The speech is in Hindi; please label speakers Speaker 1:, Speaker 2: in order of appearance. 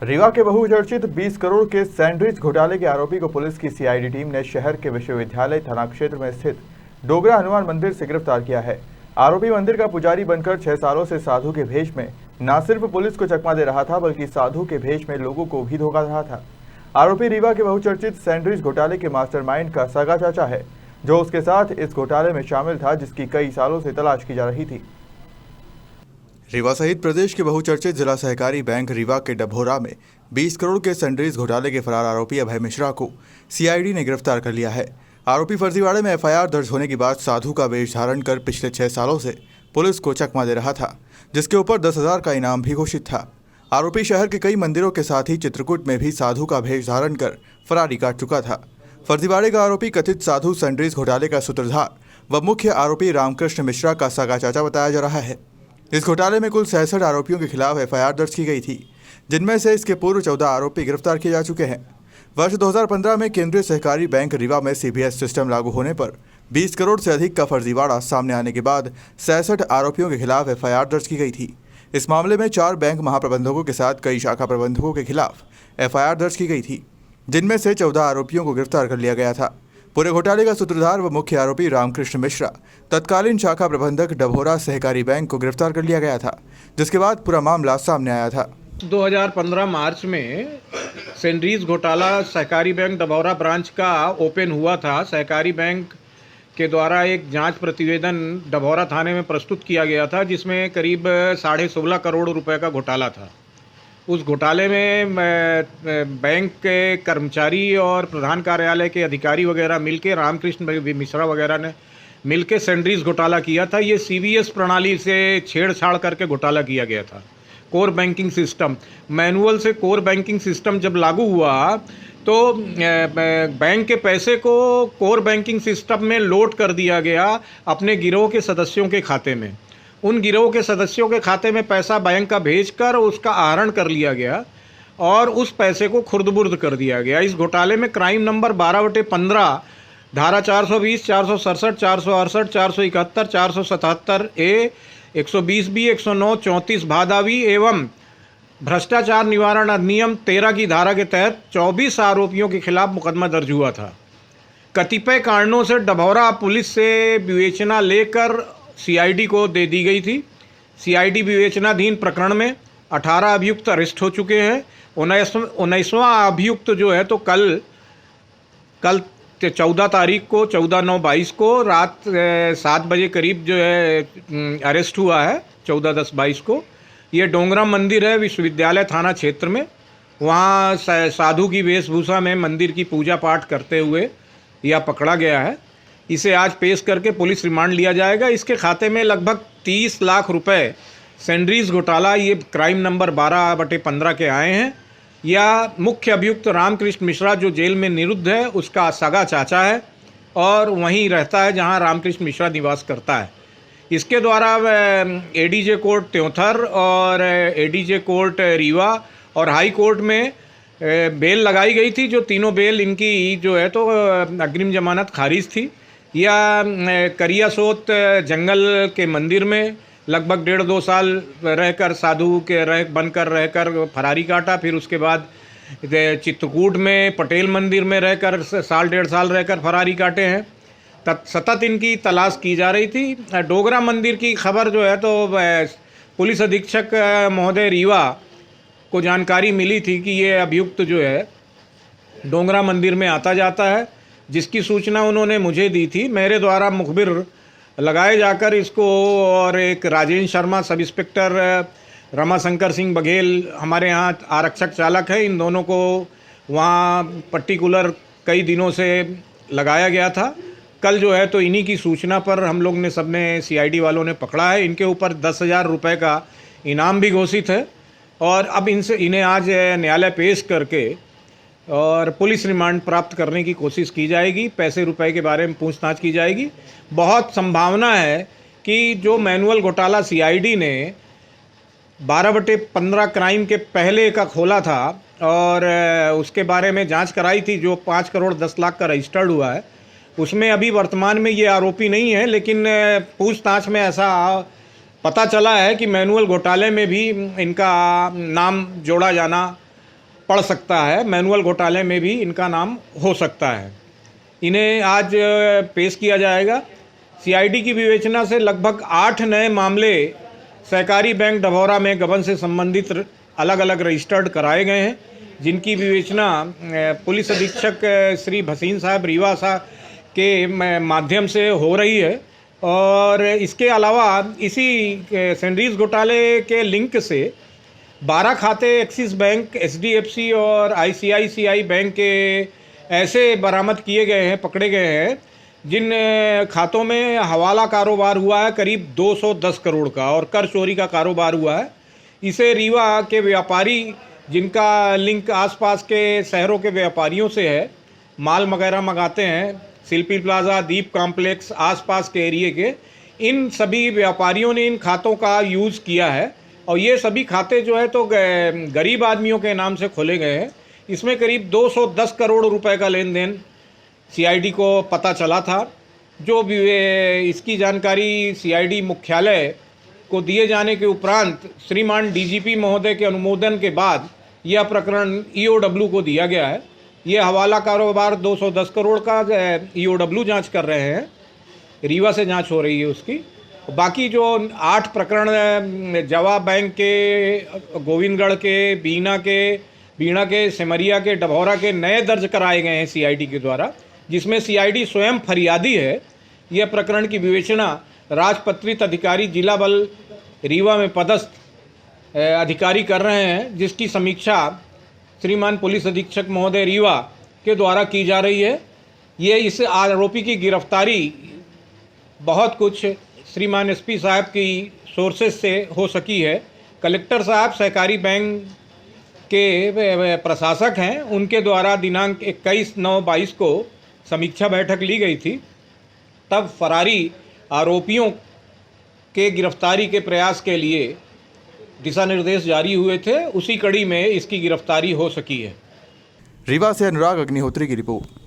Speaker 1: रीवा के बहुचर्चित 20 करोड़ के सैंडविच घोटाले के आरोपी को पुलिस की सीआईडी टीम ने शहर के विश्वविद्यालय थाना क्षेत्र में स्थित डोगरा हनुमान मंदिर से गिरफ्तार किया है। आरोपी मंदिर का पुजारी बनकर 6 सालों से साधु के भेष में न सिर्फ पुलिस को चकमा दे रहा था बल्कि साधु के भेष में लोगों को भी धोखा रहा था। आरोपी रीवा के बहुचर्चित सैंडविच घोटाले के मास्टरमाइंड का सगा चाचा है, जो उसके साथ इस घोटाले में शामिल था, जिसकी कई सालों से तलाश की जा रही थी। रीवा सहित प्रदेश के बहुचर्चित जिला सहकारी बैंक रीवा के डभोरा में 20 करोड़ के सैंडविच घोटाले के फरार आरोपी अभय मिश्रा को सीआईडी ने गिरफ्तार कर लिया है। आरोपी फर्जीवाड़े में एफआईआर दर्ज होने के बाद साधु का वेश धारण कर पिछले 6 सालों से पुलिस को चकमा दे रहा था, जिसके ऊपर 10,000 का इनाम भी घोषित था। आरोपी शहर के कई मंदिरों के साथ ही चित्रकूट में भी साधु का भेष धारण कर फरारी काट चुका था। फर्जीवाड़े का आरोपी कथित साधु सैंडविच घोटाले का सूत्रधार व मुख्य आरोपी रामकृष्ण मिश्रा का सगा चाचा बताया जा रहा है। इस घोटाले में कुल 66 आरोपियों के खिलाफ एफआईआर दर्ज की गई थी, जिनमें से इसके पूर्व 14 आरोपी गिरफ्तार किए जा चुके हैं। वर्ष 2015 में केंद्रीय सहकारी बैंक रीवा में सीबीएस सिस्टम लागू होने पर 20 करोड़ से अधिक का फर्जीवाड़ा सामने आने के बाद 66 आरोपियों के खिलाफ एफआईआर दर्ज की गई थी। इस मामले में 4 बैंक महाप्रबंधकों के साथ कई शाखा प्रबंधकों के खिलाफ एफआईआर दर्ज की गई थी, जिनमें से 14 आरोपियों को गिरफ्तार कर लिया गया था। पूरे घोटाले का सूत्रधार व मुख्य आरोपी रामकृष्ण मिश्रा, तत्कालीन शाखा प्रबंधक डभोरा सहकारी बैंक को गिरफ्तार कर लिया गया था, जिसके बाद पूरा मामला सामने आया था।
Speaker 2: 2015 मार्च में सैंडविच घोटाला सहकारी बैंक डभौरा ब्रांच का ओपन हुआ था। सहकारी बैंक के द्वारा एक जांच प्रतिवेदन डभौरा थाने में प्रस्तुत किया गया था, जिसमें करीब 16.5 करोड़ रुपए का घोटाला था। उस घोटाले में बैंक के कर्मचारी और प्रधान कार्यालय के अधिकारी वगैरह मिलके रामकृष्ण मिश्रा वगैरह ने मिलके सैंडविच घोटाला किया था। ये सीबीएस प्रणाली से छेड़छाड़ करके घोटाला किया गया था। कोर बैंकिंग सिस्टम मैनुअल से कोर बैंकिंग सिस्टम जब लागू हुआ तो बैंक के पैसे को कोर बैंकिंग सिस्टम में लोड कर दिया गया अपने गिरोह के सदस्यों के खाते में। उन गिरोह के सदस्यों के खाते में पैसा बैंक का भेजकर उसका आहरण कर लिया गया और उस पैसे को खुर्द-बुर्द कर दिया गया। इस घोटाले में क्राइम नंबर 12/15 धारा 420, 467, 468, 471, 477 ए, 120 बी, 109, 34 भादावी एवं भ्रष्टाचार निवारण अधिनियम 13 की धारा के तहत 24 आरोपियों के खिलाफ मुकदमा दर्ज हुआ था। कतिपय कारणों से डभौरा पुलिस से विवेचना लेकर सीआईडी को दे दी गई थी। सीआईडी विवेचनाधीन प्रकरण में 18 अभियुक्त अरेस्ट हो चुके हैं। 19वां अभियुक्त जो है तो कल 14 तारीख को 14/9/22 को रात 7 बजे करीब जो है अरेस्ट हुआ है। 14/10/22 को ये डोंगरा मंदिर है विश्वविद्यालय थाना क्षेत्र में। वहाँ साधु की वेशभूषा में मंदिर की पूजा पाठ करते हुए यह पकड़ा गया है। इसे आज पेश करके पुलिस रिमांड लिया जाएगा। इसके खाते में लगभग 30 लाख रुपए सैंडविच घोटाला ये क्राइम नंबर 12/15 के आए हैं। यह मुख्य अभियुक्त रामकृष्ण मिश्रा जो जेल में निरुद्ध है उसका सगा चाचा है और वहीं रहता है जहां रामकृष्ण मिश्रा निवास करता है। इसके द्वारा एडीजे कोर्ट त्योंथर और एडीजे कोर्ट रीवा और हाई कोर्ट में बेल लगाई गई थी। जो तीनों बेल इनकी जो है तो अग्रिम जमानत खारिज थी। या करियासोत जंगल के मंदिर में लगभग 1.5-2 साल रहकर साधु के बनकर रहकर फरारी काटा। फिर उसके बाद चित्रकूट में पटेल मंदिर में रहकर 1.5 साल रहकर फरारी काटे हैं। सतत इनकी तलाश की जा रही थी। डोगरा मंदिर की खबर जो है तो पुलिस अधीक्षक महोदय रीवा को जानकारी मिली थी कि ये अभियुक्त जो है डोगरा मंदिर में आता जाता है, जिसकी सूचना उन्होंने मुझे दी थी। मेरे द्वारा मुखबिर लगाए जाकर इसको और एक राजेंद्र शर्मा सब इंस्पेक्टर रमाशंकर सिंह बघेल हमारे यहाँ आरक्षक चालक है, इन दोनों को वहाँ पर्टिकुलर कई दिनों से लगाया गया था। कल जो है तो इन्हीं की सूचना पर हम लोग ने सबने सीआईडी वालों ने पकड़ा है। इनके ऊपर 10,000 रुपये का इनाम भी घोषित है और अब इन्हें आज न्यायालय पेश करके और पुलिस रिमांड प्राप्त करने की कोशिश की जाएगी। पैसे रुपए के बारे में पूछताछ की जाएगी। बहुत संभावना है कि जो मैनुअल घोटाला सीआईडी ने 12/15 क्राइम के पहले का खोला था और उसके बारे में जांच कराई थी, जो 5 करोड़ 10 लाख का रजिस्टर्ड हुआ है, उसमें अभी वर्तमान में ये आरोपी नहीं है। लेकिन पूछताछ में ऐसा पता चला है कि मैनुअल घोटाले में भी इनका नाम जोड़ा जाना पड़ सकता है, मैनुअल घोटाले में भी इनका नाम हो सकता है। इन्हें आज पेश किया जाएगा। सीआईडी की विवेचना से लगभग 8 नए मामले सहकारी बैंक डभौरा में गबन से संबंधित अलग अलग रजिस्टर्ड कराए गए हैं, जिनकी विवेचना पुलिस अधीक्षक श्री भसीन साहब रीवा साहब के माध्यम से हो रही है। और इसके अलावा इसी सैंडरीज घोटाले के लिंक से 12 खाते एक्सिस बैंक, एचडीएफसी और आईसीआईसीआई बैंक के ऐसे बरामद किए गए हैं, पकड़े गए हैं, जिन खातों में हवाला कारोबार हुआ है करीब 210 करोड़ का और कर चोरी का कारोबार हुआ है। इसे रीवा के व्यापारी, जिनका लिंक आसपास के शहरों के व्यापारियों से है, माल वगैरह मंगाते हैं, शिल्पी प्लाजा, दीप कॉम्प्लेक्स, आसपास के एरिए के, इन सभी व्यापारियों ने इन खातों का यूज़ किया है। और ये सभी खाते जो है तो गरीब आदमियों के नाम से खोले गए हैं। इसमें करीब 210 करोड़ रुपए का लेन देन सीआईडी को पता चला था। जो भी इसकी जानकारी सीआईडी मुख्यालय को दिए जाने के उपरांत श्रीमान डीजीपी महोदय के अनुमोदन के बाद यह प्रकरण ईओडब्ल्यू को दिया गया है। यह हवाला कारोबार 210 करोड़ का ईओडब्ल्यू जांच कर रहे हैं, रीवा से जांच हो रही है उसकी। बाकी जो 8 प्रकरण जवा बैंक के, गोविंदगढ़ के, बीना के, सिमरिया के, डभौरा के नए दर्ज कराए गए हैं सीआईडी के द्वारा, जिसमें सीआईडी स्वयं फरियादी है। यह प्रकरण की विवेचना राजपत्रित अधिकारी जिला बल रीवा में पदस्थ अधिकारी कर रहे हैं, जिसकी समीक्षा श्रीमान पुलिस अधीक्षक महोदय रीवा के द्वारा की जा रही है। ये इस आरोपी की गिरफ्तारी बहुत कुछ श्रीमान एसपी साहब की सोर्सेज से हो सकी है। कलेक्टर साहब सहकारी बैंक के प्रशासक हैं, उनके द्वारा दिनांक 21/9/22 को समीक्षा बैठक ली गई थी। तब फरारी आरोपियों के गिरफ्तारी के प्रयास के लिए दिशा निर्देश जारी हुए थे, उसी कड़ी में इसकी गिरफ्तारी हो सकी है।
Speaker 1: रीवा से अनुराग अग्निहोत्री की रिपोर्ट।